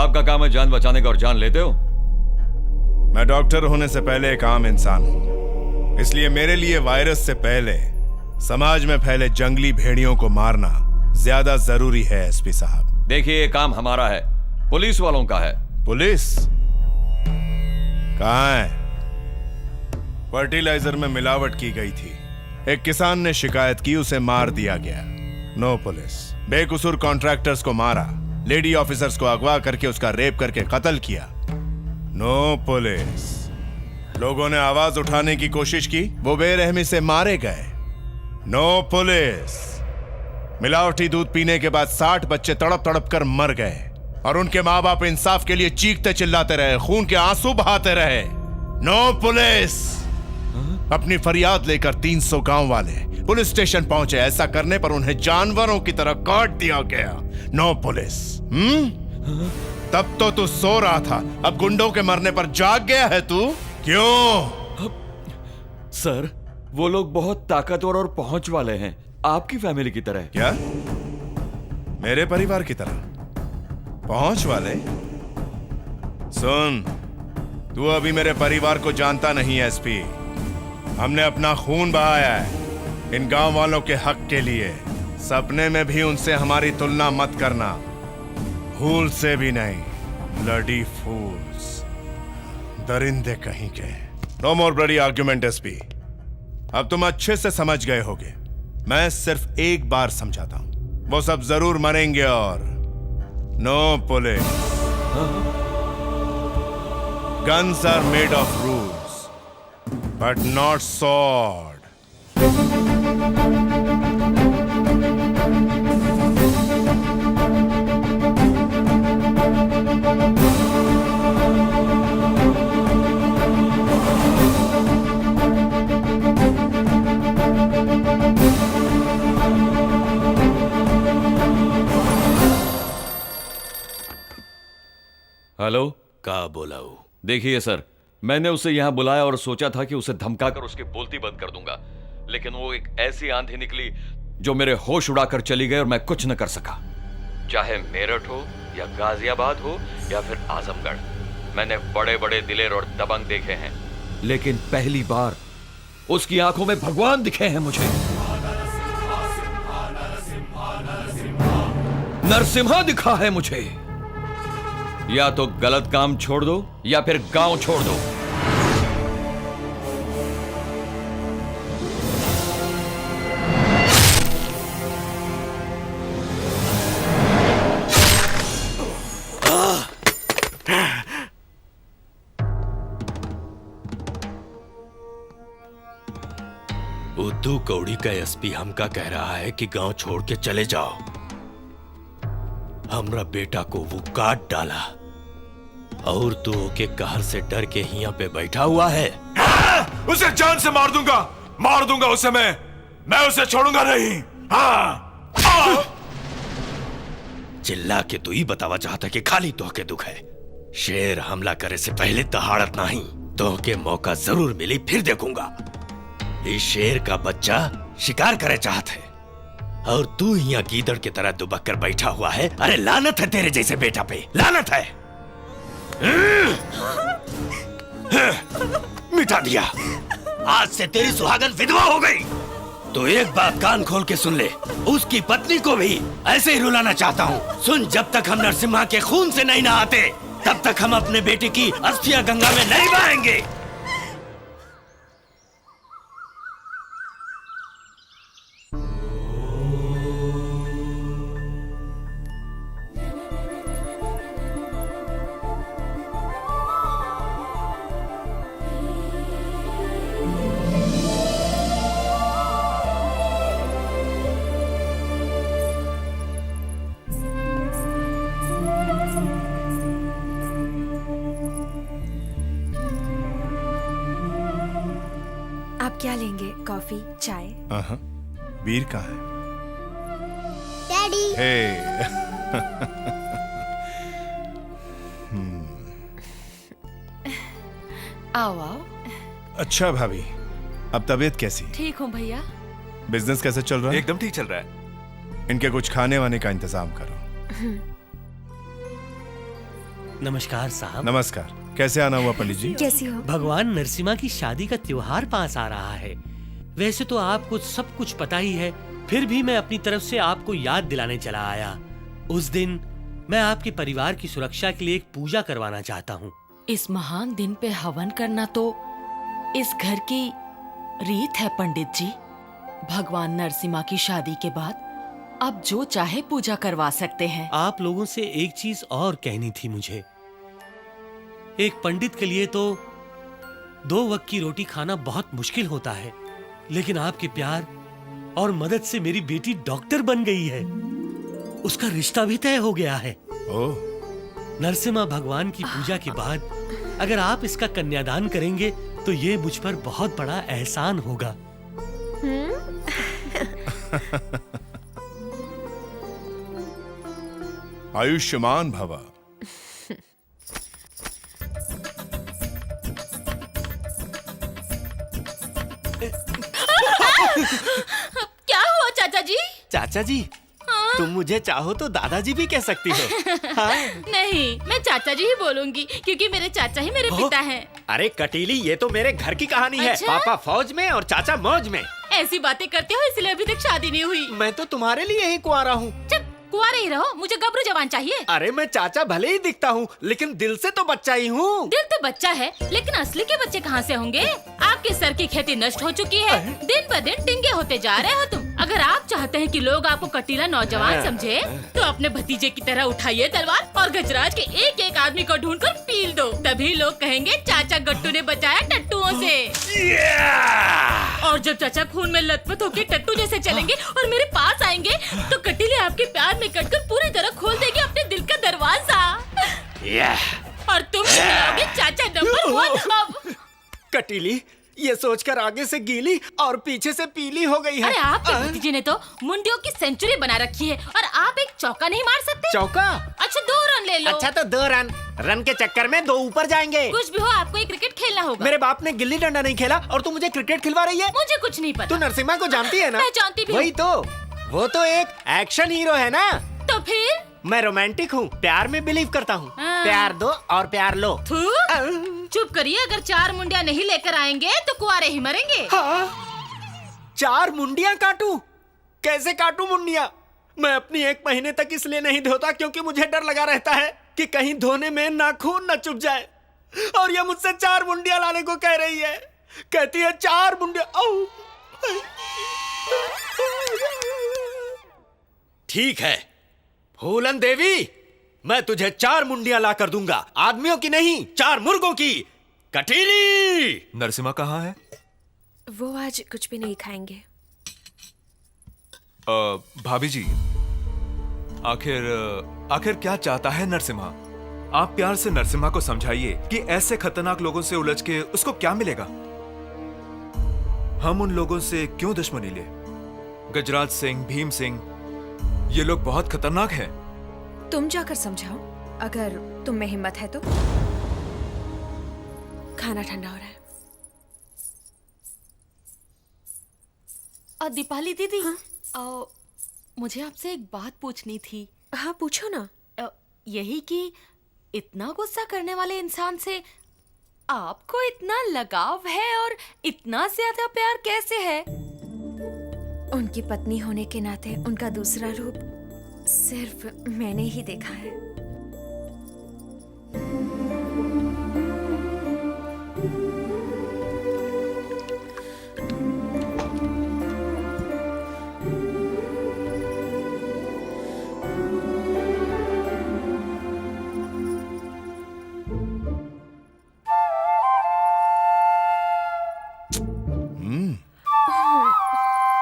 आपका काम है जान बचाने का और जान लेते हो। मैं डॉक्टर होने से पहले एक आम इंसान हूं, इसलिए मेरे लिए वायरस से पहले समाज में फैले जंगली भेड़ियों को मारना ज्यादा जरूरी है। एसपी साहब देखिए, ये काम हमारा है, पुलिस वालों का है। पुलिस कहाँ है? फर्टिलाइजर में मिलावट की गई थी, एक किसान ने शिकायत की, उसे मार दिया गया। No police. बेकसूर कॉन्ट्रैक्टर्स को मारा, लेडी ऑफिसर्स को अगवा करके उसका रेप करके कत्ल किया। No police. लोगों ने आवाज उठाने की कोशिश की, वो बेरहमी से मारे गए। No police. मिलावटी दूध पीने के बाद 60 बच्चे तड़प तड़प कर मर गए और उनके माँ बाप इंसाफ के लिए चीखते चिल्लाते रहे, खून के आंसू बहाते रहे। No police. अपनी फरियाद लेकर 300 गांव वाले पुलिस स्टेशन पहुंचे, ऐसा करने पर उन्हें जानवरों की तरह काट दिया गया। No police. तब तो तू सो रहा था, अब गुंडों के मरने पर जाग गया है तू, क्यों? सर, वो लोग बहुत ताकतवर और पहुंच वाले हैं, आपकी फैमिली की तरह। क्या? मेरे परिवार की तरह पहुंच वाले? सुन, तू अभी मेरे परिवार को जानता नहीं। एसपी, हमने अपना खून बहाया है इन गांव वालों के हक के लिए। सपने में भी उनसे हमारी तुलना मत करना, भूल से भी नहीं। ब्लडी फूल्स, दरिंदे कहीं के। नो मोर ब्लडी आर्ग्यूमेंट एसपी। अब तुम अच्छे से समझ गए होगे, मैं सिर्फ एक बार समझाता हूं, वो सब जरूर मरेंगे। और no police. Guns are made of rules but not sword. Hello, का बोला हूं? देखिए सर, मैंने उसे यहां बुलाया और सोचा था कि उसे धमकाकर उसकी बोलती बंद कर दूंगा, लेकिन वो एक ऐसी आंधी निकली जो मेरे होश उड़ाकर चली गई और मैं कुछ न कर सका। चाहे मेरठ हो या गाजियाबाद हो या फिर आजमगढ़, मैंने बड़े बड़े दिलेर और दबंग देखे हैं, लेकिन पहली बार उसकी आंखों में भगवान दिखे हैं मुझे। नरसिम्हा दिखा है मुझे। या तो गलत काम छोड़ दो या फिर गांव छोड़ दो। उद्दू कौड़ी का एसपी हमका कह रहा है कि गांव छोड़ के चले जाओ। हमरा बेटा को वो काट डाला और तू ओके कहर से डर के यहाँ पे बैठा हुआ है। उसे जान से मार दूंगा उसे। मैं उसे छोड़ूंगा नहीं। चिल्ला के तू ही बतावा चाहता कि खाली तोहके दुख है। शेर हमला करे से पहले दहाड़त नहीं, तोहके मौका जरूर मिली, फिर देखूंगा। इस शेर का बच्चा शिकार करे चाहत है और तू यहाँ गीदड़ की तरह दुबक कर बैठा हुआ है। अरे लानत है तेरे जैसे बेटा पे, लानत है। मिटा दिया। आज से तेरी सुहागन विधवा हो गई। तो एक बात कान खोल के सुन ले, उसकी पत्नी को भी ऐसे ही रुलाना चाहता हूँ। सुन, जब तक हम नरसिम्हा के खून से नहीं नहाते तब तक हम अपने बेटे की अस्थियां गंगा में नहीं बहाएंगे। आप क्या लेंगे? कॉफी, चाय? वीर कहाँ है? डैडी। हे। आओ आओ। अच्छा भाभी, अब तबीयत कैसी? ठीक हूँ भैया। बिजनेस कैसे चल रहा है? एकदम ठीक चल रहा है। इनके कुछ खाने वाने का इंतजाम करो। नमस्कार साहब। नमस्कार। कैसे आना हुआ पंडित जी? कैसी हो? भगवान नरसिम्हा की शादी का त्योहार पास आ रहा है। वैसे तो आपको सब कुछ पता ही है, फिर भी मैं अपनी तरफ से आपको याद दिलाने चला आया। उस दिन मैं आपके परिवार की सुरक्षा के लिए एक पूजा करवाना चाहता हूँ। इस महान दिन पे हवन करना तो इस घर की रीत है पंडित जी। भगवान नरसिम्हा की शादी के बाद आप जो चाहे पूजा करवा सकते हैं। आप लोगों से एक चीज और कहनी थी मुझे। एक पंडित के लिए तो 2 वक्त की रोटी खाना बहुत मुश्किल होता है, लेकिन आपके प्यार और मदद से मेरी बेटी डॉक्टर बन गई है। उसका रिश्ता भी तय हो गया है। ओह। नरसिम्हा भगवान की पूजा के बाद अगर आप इसका कन्यादान करेंगे तो ये मुझ पर बहुत बड़ा एहसान होगा। आयुष्मान भव। क्या हुआ चाचा जी? चाचा जी, तुम मुझे चाहो तो दादाजी भी कह सकती हो। हाँ? नहीं, मैं चाचा जी ही बोलूंगी क्योंकि मेरे चाचा ही मेरे पिता हैं। अरे कटीली, ये तो मेरे घर की कहानी है। अच्छा? पापा फौज में और चाचा मौज में। ऐसी बातें करते हो इसलिए अभी तक शादी नहीं हुई। मैं तो तुम्हारे लिए ही कुंवारा हूँ। चुप, कुंवारे ही रहो, मुझे गबरू जवान चाहिए। अरे मैं चाचा भले ही दिखता हूँ, लेकिन दिल से तो बच्चा ही हूँ। दिल तो बच्चा है, लेकिन असली के बच्चे कहाँ से होंगे? आपके सर की खेती नष्ट हो चुकी है, दिन ब दिन टिंगे होते जा रहे हो तुम। अगर आप चाहते हैं कि लोग आपको कटीला नौजवान समझे, तो अपने भतीजे की तरह उठाइए तलवार और गजराज के एक एक आदमी को ढूंढकर पील दो। तभी लोग कहेंगे चाचा गट्टू ने बचाया टट्टुओं से। और जब चाचा खून में लथपथ होकर टट्टू जैसे चलेंगे और मेरे पास आएंगे, तो कटीले आपके प्यार में कटकर पूरी तरह खोल देगी अपने दिल का दरवाजा। और तुम कहलाओगे चाचा नंबर 1। अब कटीली, ये सोचकर आगे से गीली और पीछे से पीली हो गई है। अरे आपके भतीजे ने तो मुंडियों की सेंचुरी बना रखी है और आप एक चौका नहीं मार सकते? चौका? अच्छा 2 रन ले लो। अच्छा तो 2 रन। रन के चक्कर में 2 ऊपर जाएंगे। कुछ भी हो, आपको एक क्रिकेट खेलना होगा। मेरे बाप ने गिल्ली डंडा नहीं खेला और तू मुझे क्रिकेट खिलवा रही है? मुझे कुछ नहीं पता। तू नरसिम्हा को जानती है ना? मैं जानती भी हूँ। वही तो, वो तो एक एक्शन हीरो है ना। तो फिर? मैं रोमांटिक हूँ, प्यार में बिलीव करता हूँ। हाँ। प्यार दो और प्यार लो। थू, चुप करिए। अगर 4 मुंडिया नहीं लेकर आएंगे तो कुआरे ही मरेंगे। हाँ? 4 मुंडियाँ काटूं? कैसे काटूं मुंडियाँ? मैं अपनी 1 महीने तक इसलिए नहीं धोता क्योंकि मुझे डर लगा रहता है कि कहीं धोने में नाखून न चुभ जाए। और ये मुझसे 4 मुंडियाँ लाने को कह रही है। कहती है 4 मुंडियाँ। ठीक है फूलन देवी, मैं तुझे 4 मुंडियाँ ला कर दूंगा। आदमियों की नहीं, 4 मुर्गों की। कटीली! नरसिम्हा कहाँ है? वो आज कुछ भी नहीं खाएंगे। भाभी जी, आखिर क्या चाहता है नरसिम्हा? आप प्यार से नरसिम्हा को समझाइए कि ऐसे खतरनाक लोगों से उलझ के उसको क्या मिलेगा। हम उन लोगों से क्यों दुश्मनी ले? गजराज सिंह, भीम सिंह, ये लोग बहुत खतरनाक हैं। तुम जाकर समझाओ, अगर तुम में हिम्मत है तो। खाना ठंडा हो रहा है। दीपाली दीदी, मुझे आपसे एक बात पूछनी थी। हाँ पूछो ना। यही कि इतना गुस्सा करने वाले इंसान से आपको इतना लगाव है और इतना ज्यादा प्यार कैसे है? उनकी पत्नी होने के नाते उनका दूसरा रूप सिर्फ मैंने ही देखा है।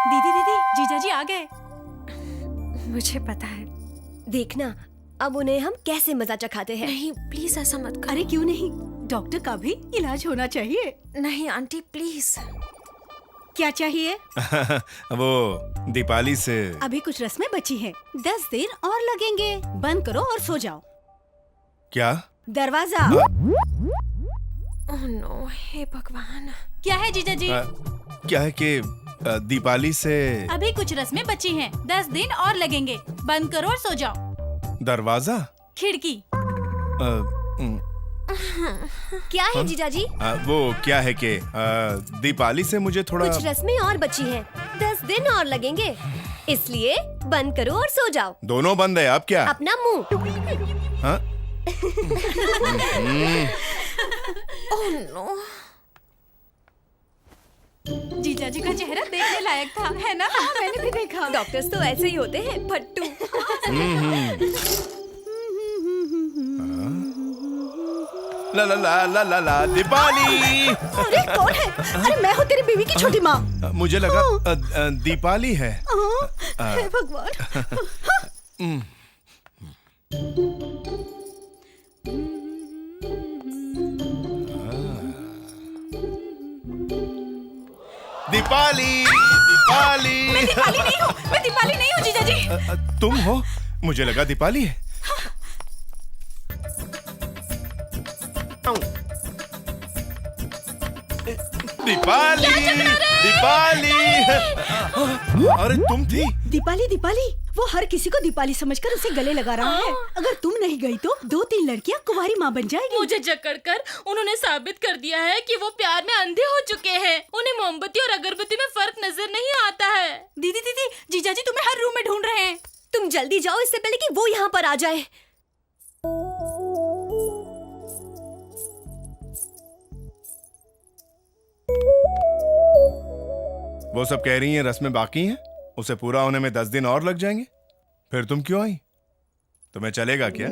दीदी दीदी, जीजाजी आ गए। मुझे पता है। देखना अब उन्हें हम कैसे मजा चखाते हैं। नहीं प्लीज ऐसा मत करो। अरे क्यों नहीं, डॉक्टर का भी इलाज होना चाहिए। नहीं आंटी प्लीज। क्या चाहिए? वो दीपाली से अभी कुछ रस्में बची हैं, 10 दिन और लगेंगे। बंद करो और सो जाओ। क्या? दरवाजा। ओह नो, हे भगवान। क्या है जीजाजी? क्या है कि दीपाली से अभी कुछ रस्में बची हैं, 10 दिन और लगेंगे। बंद करो और सो जाओ। दरवाजा? खिड़की। क्या है जीजाजी? वो क्या है कि दीपाली से मुझे थोड़ा कुछ रस्में और बची हैं। 10 दिन और लगेंगे, इसलिए बंद करो और सो जाओ। दोनों बंद है, अब क्या? अपना मुंह। हाँ? Oh no. जीजाजी का चेहरा देखने लायक था, है ना? हाँ, मैंने भी देखा। डॉक्टर्स तो ऐसे ही होते हैं, फट्टू। ला ला ला ला ला ला दीपाली। अरे कौन है? अरे मैं हूँ तेरी बीवी की छोटी माँ। मुझे लगा दीपाली है। हे भगवान। दीपाली, दीपाली। मैं दीपाली नहीं हूँ, मैं दीपाली नहीं हूँ जीजाजी। तुम हो? मुझे लगा दीपाली है। दीपाली, दीपाली। अरे तुम थी? दीपाली, दीपाली। वो हर किसी को दीपाली समझकर उसे गले लगा रहा है। अगर तुम नहीं गई तो 2-3 लड़कियां कुंवारी माँ बन जाएगी। मुझे जकड़कर उन्होंने साबित कर दिया है कि वो प्यार में अंधे हो चुके हैं। उन्हें मोमबत्ती और अगरबत्ती में फर्क नजर नहीं आता है। दीदी दीदी, जीजाजी तुम्हें हर रूम में ढूंढ रहे हैं। तुम जल्दी जाओ इससे पहले कि वो यहाँ पर आ जाए। वो सब कह रही हैं रस्में बाकी हैं, उसे पूरा होने में 10 दिन और लग जाएंगे। फिर तुम क्यों आई? तुम्हें चलेगा क्या?